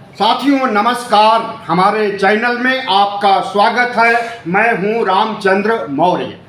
साथियों नमस्कार, हमारे चैनल में आपका स्वागत है। मैं हूं रामचंद्र मौर्य।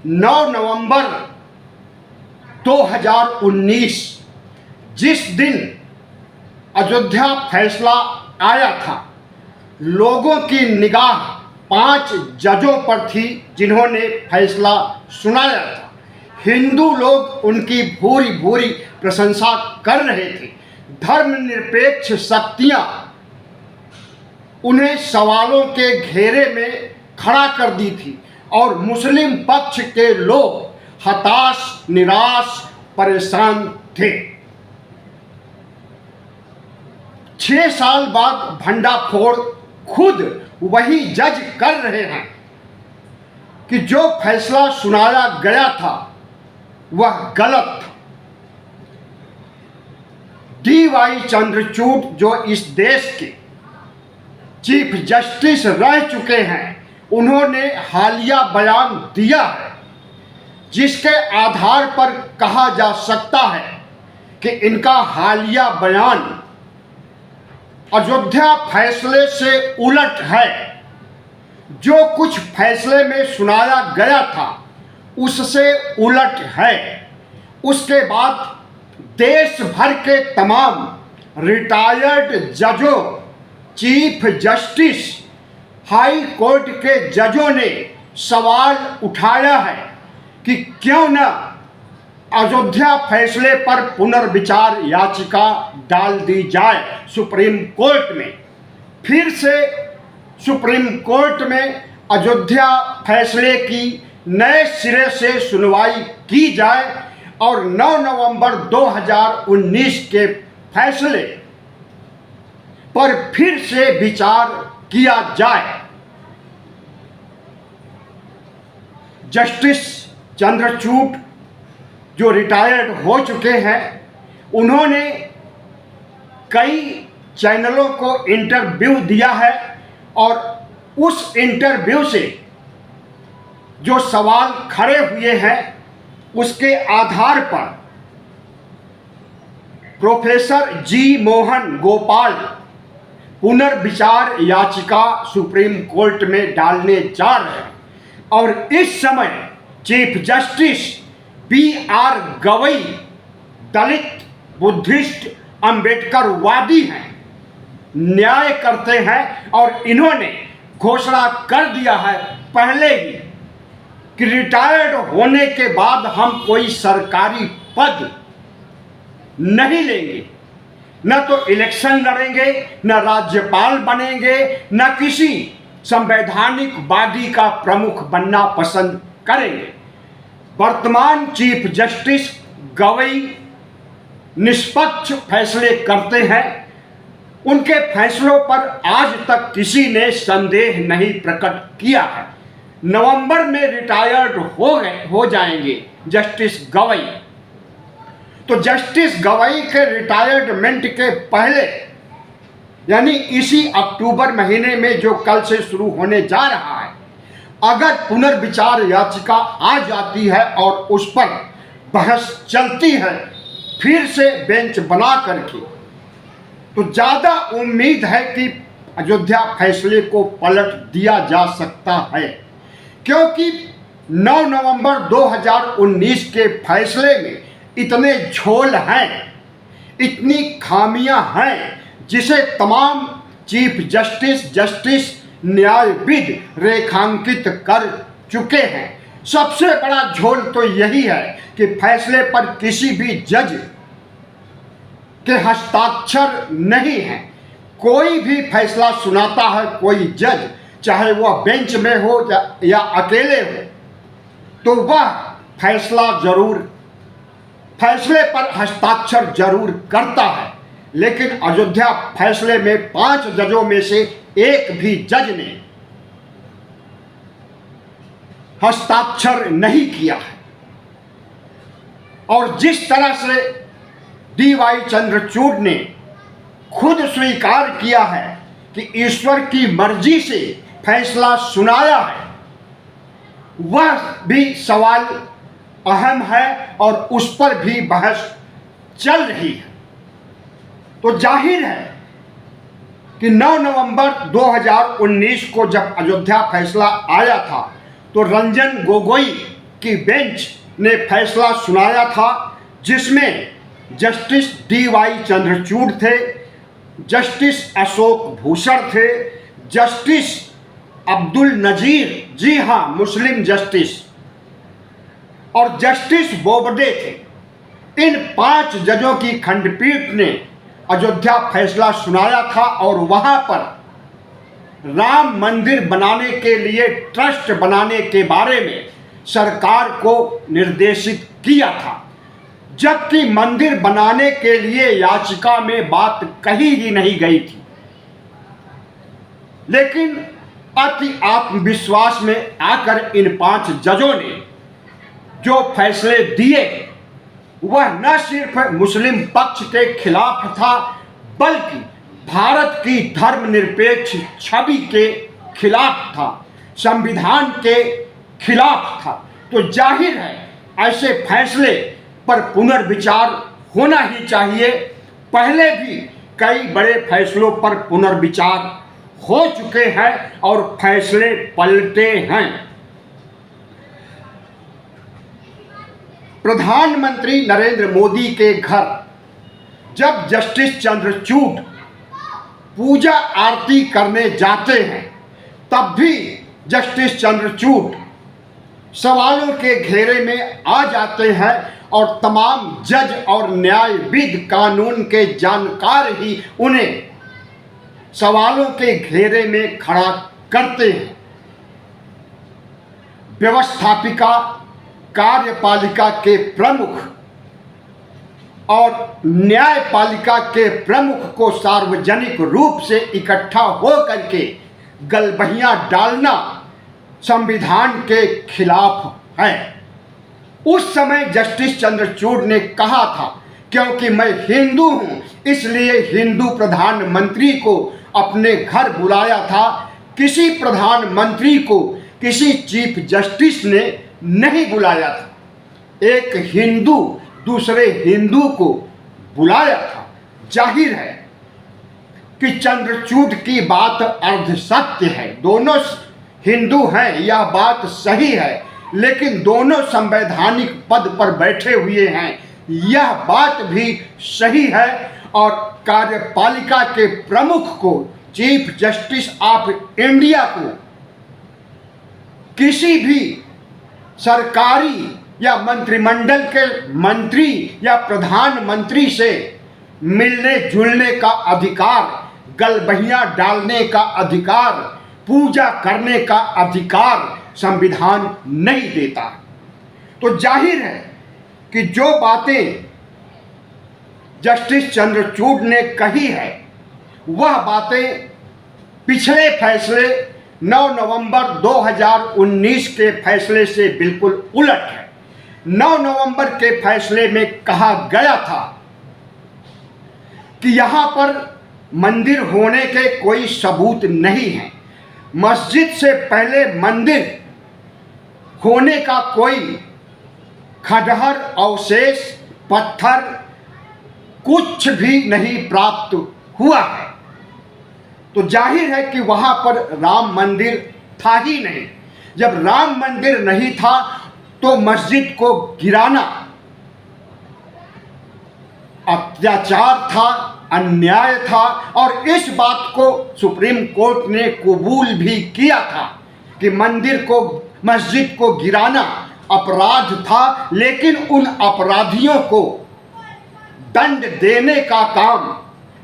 9 नवंबर 2019 जिस दिन अयोध्या फैसला आया था, लोगों की निगाह 5 जजों पर थी जिन्होंने फैसला सुनाया था। हिंदू लोग उनकी भूरी भूरी प्रशंसा कर रहे थे। धर्मनिरपेक्ष शक्तियां उन्हें सवालों के घेरे में खड़ा कर दी थी और मुस्लिम पक्ष के लोग हताश, निराश, परेशान थे। 6 साल बाद भंडाफोड़ खुद वही जज कर रहे हैं कि जो फैसला सुनाया गया था वह गलत था। डी.वाई. चंद्रचूड़ जो इस देश के चीफ जस्टिस रह चुके हैं, उन्होंने हालिया बयान दिया है जिसके आधार पर कहा जा सकता है कि इनका हालिया बयान अयोध्या फैसले से उलट है। जो कुछ फैसले में सुनाया गया था उससे उलट है। उसके बाद देश भर के तमाम रिटायर्ड जजों, चीफ जस्टिस, हाई कोर्ट के जजों ने सवाल उठाया है कि क्यों न अयोध्या फैसले पर पुनर्विचार याचिका डाल दी जाए सुप्रीम कोर्ट में। फिर से सुप्रीम कोर्ट में अयोध्या फैसले की नए सिरे से सुनवाई की जाए और 9 नवंबर 2019 के फैसले पर फिर से विचार किया जाए। जस्टिस चंद्रचूड़ जो रिटायर्ड हो चुके हैं, उन्होंने कई चैनलों को इंटरव्यू दिया है और उस इंटरव्यू से जो सवाल खड़े हुए हैं उसके आधार पर प्रोफेसर जी मोहन गोपाल पुनर्विचार याचिका सुप्रीम कोर्ट में डालने जा रहे हैं और इस समय चीफ जस्टिस B.R. गवई दलित, बुद्धिस्ट, अंबेडकरवादी हैं, न्याय करते हैं और इन्होंने घोषणा कर दिया है पहले ही कि रिटायर्ड होने के बाद हम कोई सरकारी पद नहीं लेंगे, न तो इलेक्शन लड़ेंगे, न राज्यपाल बनेंगे, न किसी संवैधानिक बॉडी का प्रमुख बनना पसंद करेंगे। वर्तमान चीफ जस्टिस गवई निष्पक्ष फैसले करते हैं। उनके फैसलों पर आज तक किसी ने संदेह नहीं प्रकट किया है। नवंबर में रिटायर्ड हो जाएंगे जस्टिस गवई। तो जस्टिस गवई के रिटायरमेंट के पहले, यानी इसी अक्टूबर महीने में जो कल से शुरू होने जा रहा है, अगर पुनर्विचार याचिका आ जाती है और उस पर बहस चलती है फिर से बेंच बना करके, तो ज़्यादा उम्मीद है कि अयोध्या फैसले को पलट दिया जा सकता है। क्योंकि 9 नवंबर 2019 के फैसले में इतने झोल हैं, इतनी खामियां हैं, जिसे तमाम चीफ जस्टिस न्यायविद रेखांकित कर चुके हैं। सबसे बड़ा झोल तो यही है कि फैसले पर किसी भी जज के हस्ताक्षर नहीं है। कोई भी फैसला सुनाता है कोई जज, चाहे वह बेंच में हो या अकेले हो, तो वह फैसले पर हस्ताक्षर जरूर करता है। लेकिन अयोध्या फैसले में 5 जजों में से एक भी जज ने हस्ताक्षर नहीं किया है। और जिस तरह से डी.वाई. चंद्रचूड़ ने खुद स्वीकार किया है कि ईश्वर की मर्जी से फैसला सुनाया है, वह भी सवाल अहम है और उस पर भी बहस चल रही है। तो जाहिर है कि 9 नवंबर 2019 को जब अयोध्या फैसला आया था तो रंजन गोगोई की बेंच ने फैसला सुनाया था, जिसमें जस्टिस DY चंद्रचूड़ थे, जस्टिस अशोक भूषण थे, जस्टिस अब्दुल नजीर, जी हाँ मुस्लिम जस्टिस, और जस्टिस बोबडे थे। इन 5 जजों की खंडपीठ ने अयोध्या फैसला सुनाया था और वहां पर राम मंदिर बनाने के लिए ट्रस्ट बनाने के बारे में सरकार को निर्देशित किया था, जबकि मंदिर बनाने के लिए याचिका में बात कही ही नहीं गई थी। लेकिन अति आत्मविश्वास में आकर इन 5 जजों ने जो फैसले दिए वह न सिर्फ मुस्लिम पक्ष के खिलाफ था, बल्कि भारत की धर्मनिरपेक्ष छवि के खिलाफ था, संविधान के खिलाफ था। तो जाहिर है ऐसे फैसले पर पुनर्विचार होना ही चाहिए। पहले भी कई बड़े फैसलों पर पुनर्विचार हो चुके हैं और फैसले पलटे हैं। प्रधानमंत्री नरेंद्र मोदी के घर जब जस्टिस चंद्रचूड़ पूजा आरती करने जाते हैं, तब भी जस्टिस चंद्रचूड़ सवालों के घेरे में आ जाते हैं और तमाम जज और न्यायविद कानून के जानकार ही उन्हें सवालों के घेरे में खड़ा करते हैं। व्यवस्थापिका, कार्यपालिका के प्रमुख और न्यायपालिका के प्रमुख को सार्वजनिक रूप से इकट्ठा होकर के गलबहियां डालना संविधान के खिलाफ है। उस समय जस्टिस चंद्रचूड़ ने कहा था, क्योंकि मैं हिंदू हूं इसलिए हिंदू प्रधानमंत्री को अपने घर बुलाया था। किसी प्रधानमंत्री को किसी चीफ जस्टिस ने नहीं बुलाया था। एक हिंदू दूसरे हिंदू को बुलाया था। जाहिर है कि चंद्रचूड़ की बात अर्ध सत्य है। दोनों हिंदू हैं, यह बात सही है, लेकिन दोनों संवैधानिक पद पर बैठे हुए हैं, यह बात भी सही है। और कार्यपालिका के प्रमुख को, चीफ जस्टिस ऑफ इंडिया को किसी भी सरकारी या मंत्रिमंडल के मंत्री या प्रधानमंत्री से मिलने जुलने का अधिकार, गलबहियां डालने का अधिकार, पूजा करने का अधिकार संविधान नहीं देता। तो जाहिर है कि जो बातें जस्टिस चंद्रचूड़ ने कही है वह बातें पिछले फैसले 9 नवंबर 2019 के फैसले से बिल्कुल उलट है। 9 नवंबर के फैसले में कहा गया था कि यहां पर मंदिर होने के कोई सबूत नहीं है, मस्जिद से पहले मंदिर होने का कोई खंडहर, अवशेष, पत्थर कुछ भी नहीं प्राप्त हुआ है। तो जाहिर है कि वहां पर राम मंदिर था ही नहीं। जब राम मंदिर नहीं था तो मस्जिद को गिराना अत्याचार था, अन्याय था, और इस बात को सुप्रीम कोर्ट ने कबूल भी किया था कि मस्जिद को गिराना अपराध था। लेकिन उन अपराधियों को दंड देने का काम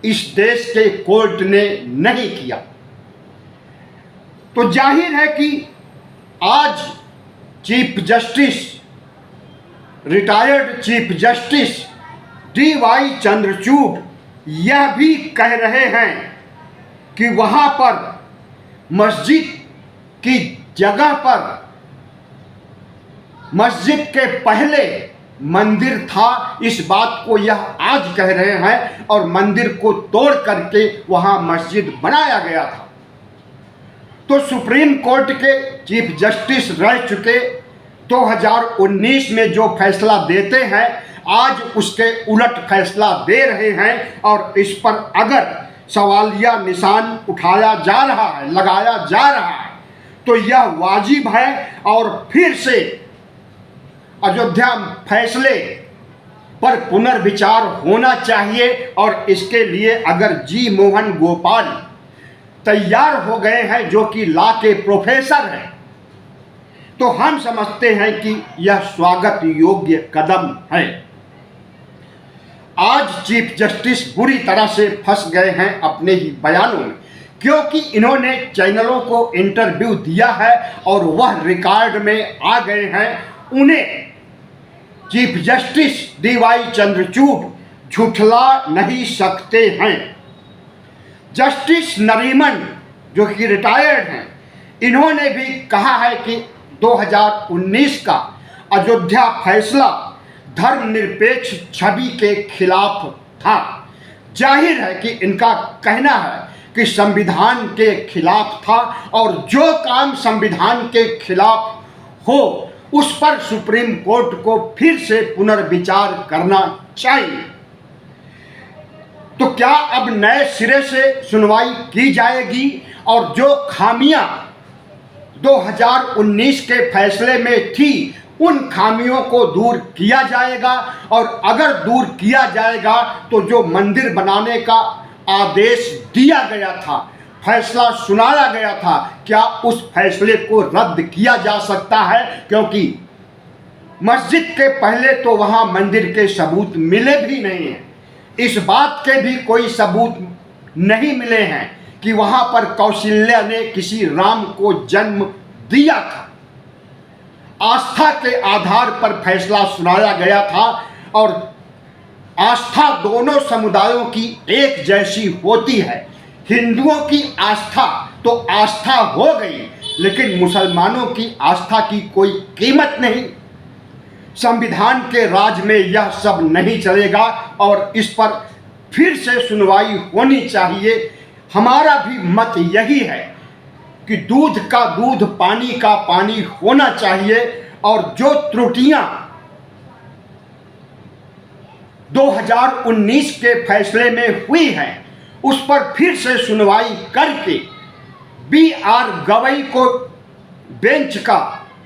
इस देश के कोर्ट ने नहीं किया। तो जाहिर है कि आज chief justice, retired chief justice DY Chandrachud यह भी कह रहे हैं कि वहां पर मस्जिद की जगह पर मस्जिद के पहले मंदिर था। इस बात को यह आज कह रहे हैं और मंदिर को तोड़ करके वहां मस्जिद बनाया गया था। तो सुप्रीम कोर्ट के चीफ जस्टिस रह चुके 2019 में जो फैसला देते हैं, आज उसके उलट फैसला दे रहे हैं। और इस पर अगर सवालिया निशान उठाया जा रहा है, लगाया जा रहा है, तो यह वाजिब है और फिर से अयोध्या फैसले पर पुनर्विचार होना चाहिए। और इसके लिए अगर जी मोहन गोपाल तैयार हो गए हैं, जो कि लॉ के प्रोफेसर हैं, तो हम समझते हैं कि यह स्वागत योग्य कदम है। आज चीफ जस्टिस बुरी तरह से फंस गए हैं अपने ही बयानों में, क्योंकि इन्होंने चैनलों को इंटरव्यू दिया है और वह रिकॉर्ड में आ गए हैं। उन्हें चीफ जस्टिस डीवाई चंद्रचूड़ झुठला नहीं सकते हैं। जस्टिस नरीमन जो कि रिटायर्ड हैं, इन्होंने भी कहा है कि 2019 का अयोध्या फैसला धर्मनिरपेक्ष छवि के खिलाफ था। जाहिर है कि इनका कहना है कि संविधान के खिलाफ था, और जो काम संविधान के खिलाफ हो उस पर सुप्रीम कोर्ट को फिर से पुनर्विचार करना चाहिए। तो क्या अब नए सिरे से सुनवाई की जाएगी और जो खामियां 2019 के फैसले में थी उन खामियों को दूर किया जाएगा? और अगर दूर किया जाएगा तो जो मंदिर बनाने का आदेश दिया गया था, फैसला सुनाया गया था, क्या उस फैसले को रद्द किया जा सकता है? क्योंकि मस्जिद के पहले तो वहाँ मंदिर के सबूत मिले भी नहीं हैं। इस बात के भी कोई सबूत नहीं मिले हैं कि वहाँ पर कौशल्या ने किसी राम को जन्म दिया था। आस्था के आधार पर फैसला सुनाया गया था, और आस्था दोनों समुदायों की एक जैसी होती है। हिंदुओं की आस्था तो आस्था हो गई, लेकिन मुसलमानों की आस्था की कोई कीमत नहीं। संविधान के राज में यह सब नहीं चलेगा और इस पर फिर से सुनवाई होनी चाहिए। हमारा भी मत यही है कि दूध का दूध, पानी का पानी होना चाहिए, और जो त्रुटियां 2019 के फैसले में हुई हैं उस पर फिर से सुनवाई करके BR गवई को बेंच का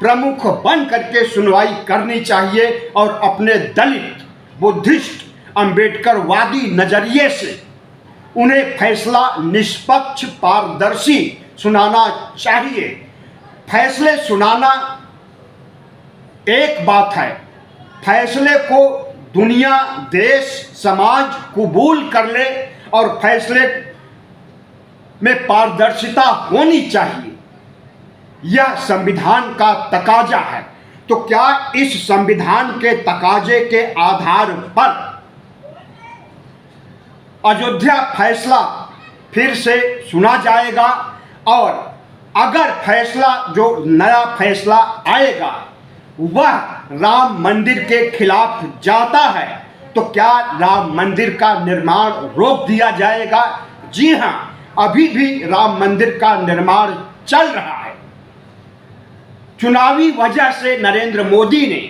प्रमुख बन करके सुनवाई करनी चाहिए, और अपने दलित, बुद्धिस्ट, अंबेडकरवादी नजरिए से उन्हें फैसला निष्पक्ष, पारदर्शी सुनाना चाहिए। फैसले सुनाना एक बात है, फैसले को दुनिया, देश, समाज कबूल कर ले और फैसले में पारदर्शिता होनी चाहिए। यह संविधान का तकाजा है। तो क्या इस संविधान के तकाजे के आधार पर अयोध्या फैसला फिर से सुना जाएगा? और अगर फैसला, जो नया फैसला आएगा, वह राम मंदिर के खिलाफ जाता है, तो क्या राम मंदिर का निर्माण रोक दिया जाएगा? जी हां, अभी भी राम मंदिर का निर्माण चल रहा है। चुनावी वजह से नरेंद्र मोदी ने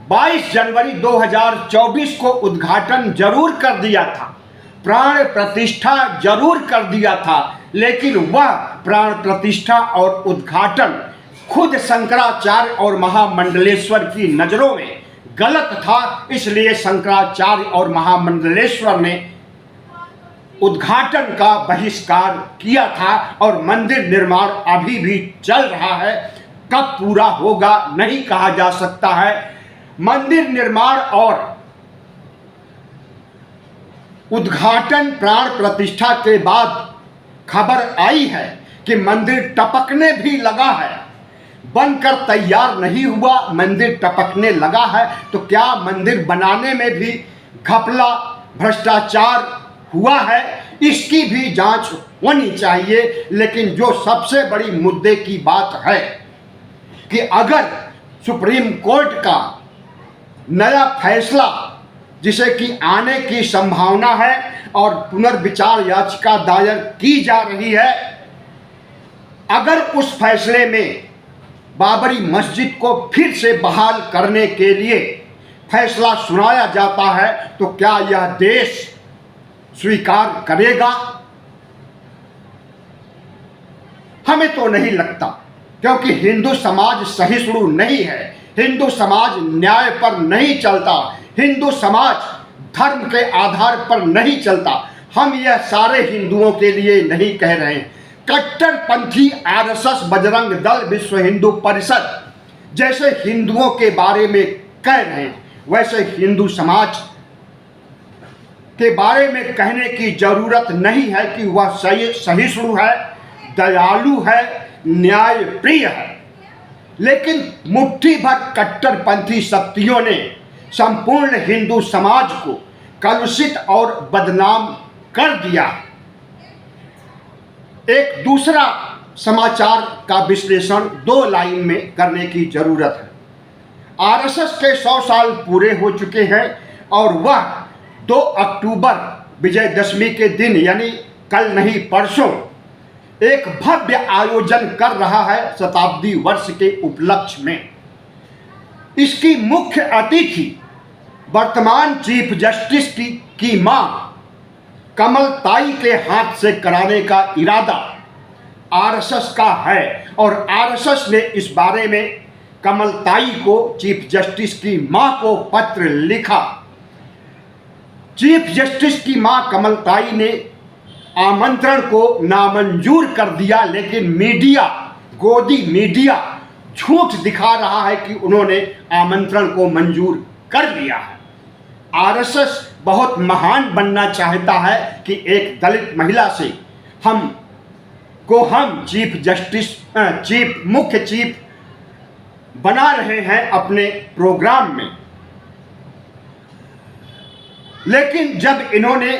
22 जनवरी 2024 को उद्घाटन जरूर कर दिया था, प्राण प्रतिष्ठा जरूर कर दिया था, लेकिन वह प्राण प्रतिष्ठा और उद्घाटन खुद शंकराचार्य और महामंडलेश्वर की नजरों में गलत था। इसलिए शंकराचार्य और महामंडलेश्वर ने उद्घाटन का बहिष्कार किया था, और मंदिर निर्माण अभी भी चल रहा है। कब पूरा होगा नहीं कहा जा सकता है। मंदिर निर्माण और उद्घाटन, प्राण प्रतिष्ठा के बाद खबर आई है कि मंदिर टपकने भी लगा है, बनकर तैयार नहीं हुआ, मंदिर टपकने लगा है। तो क्या मंदिर बनाने में भी घपला, भ्रष्टाचार हुआ है? इसकी भी जांच होनी चाहिए। लेकिन जो सबसे बड़ी मुद्दे की बात है कि अगर सुप्रीम कोर्ट का नया फैसला, जिसे कि आने की संभावना है और पुनर्विचार याचिका दायर की जा रही है, अगर उस फैसले में बाबरी मस्जिद को फिर से बहाल करने के लिए फैसला सुनाया जाता है, तो क्या यह देश स्वीकार करेगा? हमें तो नहीं लगता, क्योंकि हिंदू समाज सहिष्णु नहीं है, हिंदू समाज न्याय पर नहीं चलता, हिंदू समाज धर्म के आधार पर नहीं चलता। हम यह सारे हिंदुओं के लिए नहीं कह रहे हैं। कट्टरपंथी आरएसएस, बजरंग दल, विश्व हिंदू परिषद जैसे हिंदुओं के बारे में कह रहे हैं, वैसे हिंदू समाज के बारे में कहने की जरूरत नहीं है कि वह सहिष्णु है, दयालु है, न्यायप्रिय है। लेकिन मुट्ठी भर कट्टरपंथी शक्तियों ने संपूर्ण हिंदू समाज को कलुषित और बदनाम कर दिया। एक दूसरा समाचार का विश्लेषण 2 लाइन में करने की जरूरत है। आरएसएस के 100 साल पूरे हो चुके हैं और वह 2 अक्टूबर विजयदशमी के दिन, यानी कल नहीं परसों, एक भव्य आयोजन कर रहा है शताब्दी वर्ष के उपलक्ष्य में। इसकी मुख्य अतिथि वर्तमान चीफ जस्टिस की मां कमल ताई के हाथ से कराने का इरादा आरएसएस का है और आरएसएस ने इस बारे में कमल ताई को, चीफ जस्टिस की मां को पत्र लिखा। चीफ जस्टिस की मां कमल ताई ने आमंत्रण को नामंजूर कर दिया, लेकिन मीडिया, गोदी मीडिया झूठ दिखा रहा है कि उन्होंने आमंत्रण को मंजूर कर लिया है। आरएसएस बहुत महान बनना चाहता है कि एक दलित महिला से हम मुख्य चीफ बना रहे हैं अपने प्रोग्राम में। लेकिन जब इन्होंने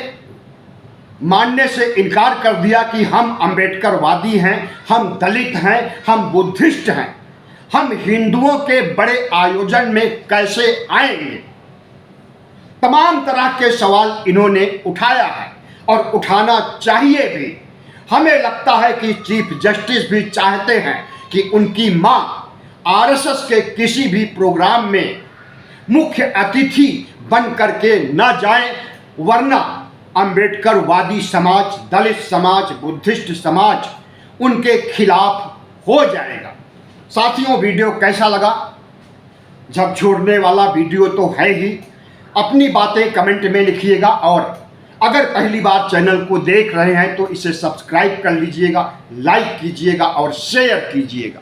मानने से इनकार कर दिया कि हम अंबेडकरवादी हैं, हम दलित हैं, हम बुद्धिस्ट हैं, हम हिंदुओं के बड़े आयोजन में कैसे आएंगे, तमाम तरह के सवाल इन्होंने उठाया है और उठाना चाहिए भी। हमें लगता है कि चीफ जस्टिस भी चाहते हैं कि उनकी मां आरएसएस के किसी भी प्रोग्राम में मुख्य अतिथि बन करके न जाए, वरना अंबेडकरवादी समाज, दलित समाज, बुद्धिस्ट समाज उनके खिलाफ हो जाएगा। साथियों, वीडियो कैसा लगा? झकझोरने वाला वीडियो तो है ही। अपनी बातें कमेंट में लिखिएगा और अगर पहली बार चैनल को देख रहे हैं तो इसे सब्सक्राइब कर लीजिएगा, लाइक कीजिएगा और शेयर कीजिएगा।